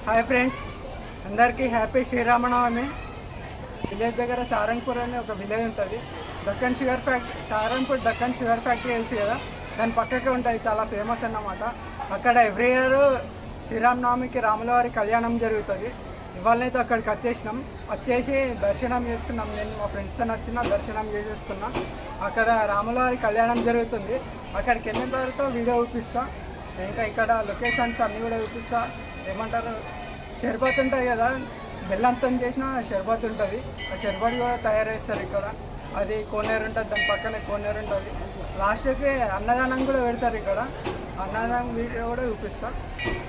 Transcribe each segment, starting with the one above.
Hi friends, అందరికీ happy Sri Rama Navami. Village దగ్గర సారంగపూర్ అనే ఒక విలేజ్ ఉంటుంది. Deccan sugar factory, Sarangpur Deccan sugar factory తెలుసు కదా, దాని పక్కకే ఉంటుంది. చాలా ఫేమస్ అన్నమాట. అక్కడ ఎవ్రీ ఇయర్ శ్రీరామనవమికి రాములవారి కళ్యాణం జరుగుతుంది. ఇవాళనైతే అక్కడికి వచ్చేసి దర్శనం చేసుకున్నాం. నేను మా ఫ్రెండ్స్తో వచ్చిన దర్శనం చేసేసుకున్నాం. అక్కడ రాములవారి కళ్యాణం జరుగుతుంది. అక్కడికి వెళ్ళిన తర్వాత వీడియో చూపిస్తా. ఇంకా ఇక్కడ లొకేషన్స్ అన్నీ కూడా చూపిస్తా. ఏమంటారు, షర్బత్ ఉంటాయి కదా, బెల్లంతో చేసిన షర్బత్ ఉంటుంది. ఆ షర్బత్ కూడా తయారు చేస్తారు ఇక్కడ. అది కోనేరు ఉంటుంది, దాని పక్కనే కోనేరు ఉంటుంది. లాస్ట్కి అన్నదానం కూడా పెడతారు ఇక్కడ. అన్నదానం వీడియో కూడా చూపిస్తా.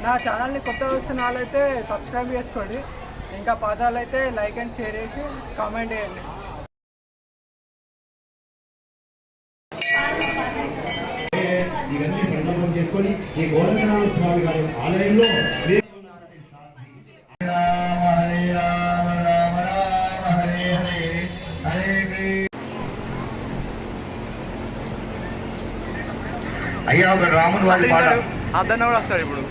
నా ఛానల్ని కొత్తగా వస్తున్న వాళ్ళైతే సబ్స్క్రైబ్ చేసుకోండి. ఇంకా పాతాలు అయితే లైక్ అండ్ షేర్ చేసి కామెంట్ చేయండి. ఇవన్నీ సందర్భం చేసుకొని ఈ గోవిందనాథ స్వామి గారి ఆలయంలో అయ్యా ఒక రాముని వారి పాట అదన్న కూడా వస్తాడు ఇప్పుడు.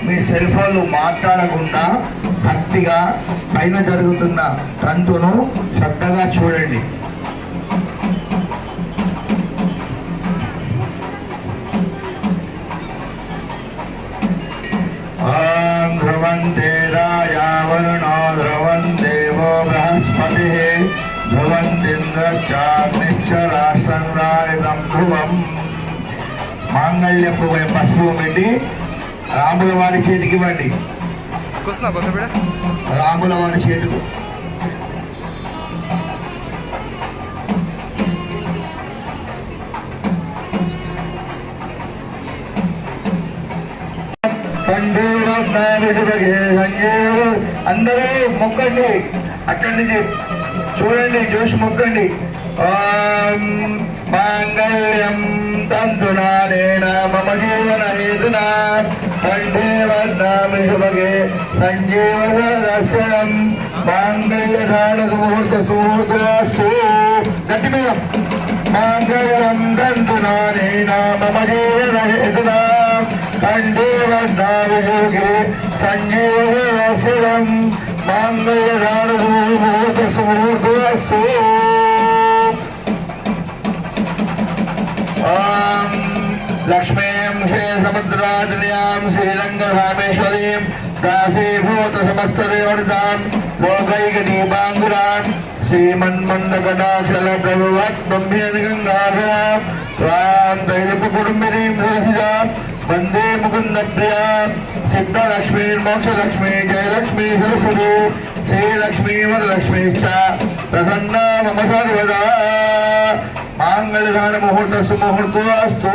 మీ సెల్ ఫోన్లు మాట్లాడకుండా భక్తిగా పైన జరుగుతున్న తంతును శ్రద్ధగా చూడండి. ధ్రువంతే రాజా వరుణో ధ్రువందేవో బృహస్పతి ధ్రువంతింద్రచాగ్నిశ్చ రాష్ట్రం రాయితం ధ్రువం. మాంగళ్యపు పసుపు పెట్టి రాముల వారి చేతికి ఇవ్వండి. రాముల వారి చేతికి అందరూ మొక్కండి. అక్కడి నుంచి చూడండి, చూసి మొక్కండి. మాంగళ్యం తంతునానేన మమ జీవన హేతునా కంఠే వర్ణామి శుభగే సంజీవన దర్శనం మాంగళ్యధారణ సుముహూర్తస్తు. గట్టి మీద మాంగళ్యం తంతునానేన మమ జీవన హేతునా కంఠే వర్ణామి శుభగే సంజీవన దర్శనం మాంగళ్యధారణ సుముహూర్తస్తు. లక్ష్మీం క్షేత్రముద్రాజనయాం శ్రీరంగధామేశ్వరీం దాసీభూత సమస్తదేవనితాం లోకైకదీపాంగురాం శ్రీమన్మందగణాచల ప్రభువత్బ్రహ్మేణ గంగాధరాం త్వాం దైవకుటుంబినీం సరసిజాం వందే ముకుంద ప్రియా సిద్ధలక్ష్మీ మోక్షలక్ష్మీ జయలక్ష్మీ సరస్వతి శ్రీలక్ష్మీ వరలక్ష్మీ చ ప్రసన్నా మమ సర్వదా. మాంగళ్యదాన ముహూర్త సుముహూర్తస్తు.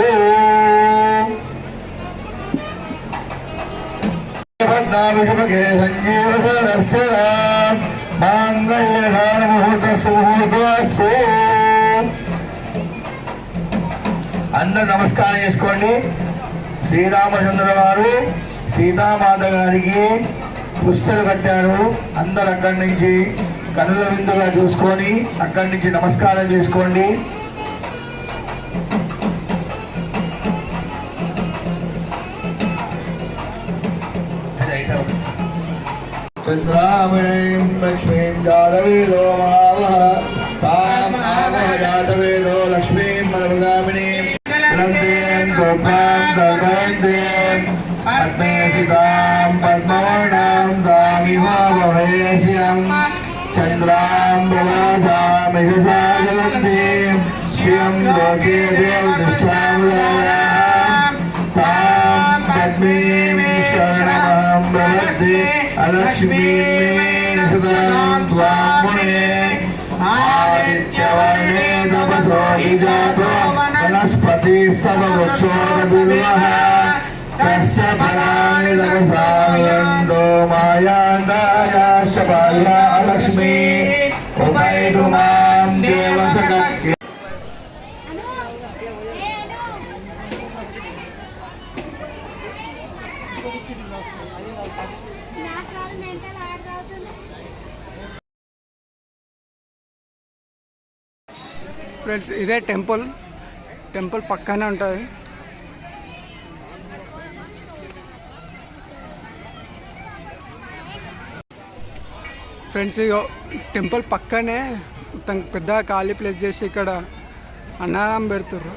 పద్నాభిషుభగే సంజీవ సరస్వతాం మాంగళ్యదాన ముహూర్త సుముహూర్తస్తు. అందరూ నమస్కారం చేసుకోండి. శ్రీరామచంద్ర వారు సీతామాత గారికి పుస్తలు కట్టారు. అందరు అక్కడి నుంచి కనుల విందుగా చూసుకొని అక్కడి నుంచి నమస్కారం చేసుకోండి. చంద్రామణీం లక్ష్మీం జాతవేదో మావహ తాం ఆవహ జాతవేదో లక్ష్మీం మనముగామినీం లందేం గోపాం దర్భయందేం పద్మే సితాం పద్మవర్ణాం దామివావహేశ్యం చంద్రాం భువాసామిషసా జలంతీం శ్రియం లోకే దేవతిష్టాం తాం పద్మీం శరణమహం ప్రపద్యే అలక్ష్మీం సదాం త్వాం మునే ఆదిత్యవర్ణే తపసో విజాతో వనస్పతి సదవృక్షో బిల్వః తస్య ఫలాని తపసామి యందో మాయాందాయాశ్చ బాల్యా లక్ష్మీ ఫ్రెండ్స్ ఇదే టెంపుల్ పక్కనే ఉంటుంది. ఫ్రెండ్స్ ఇగో టెంపుల్ పక్కనే మొత్తం పెద్ద ఖాళీ ప్లేస్ చేసి ఇక్కడ అన్నదానం పెడుతుర్రు.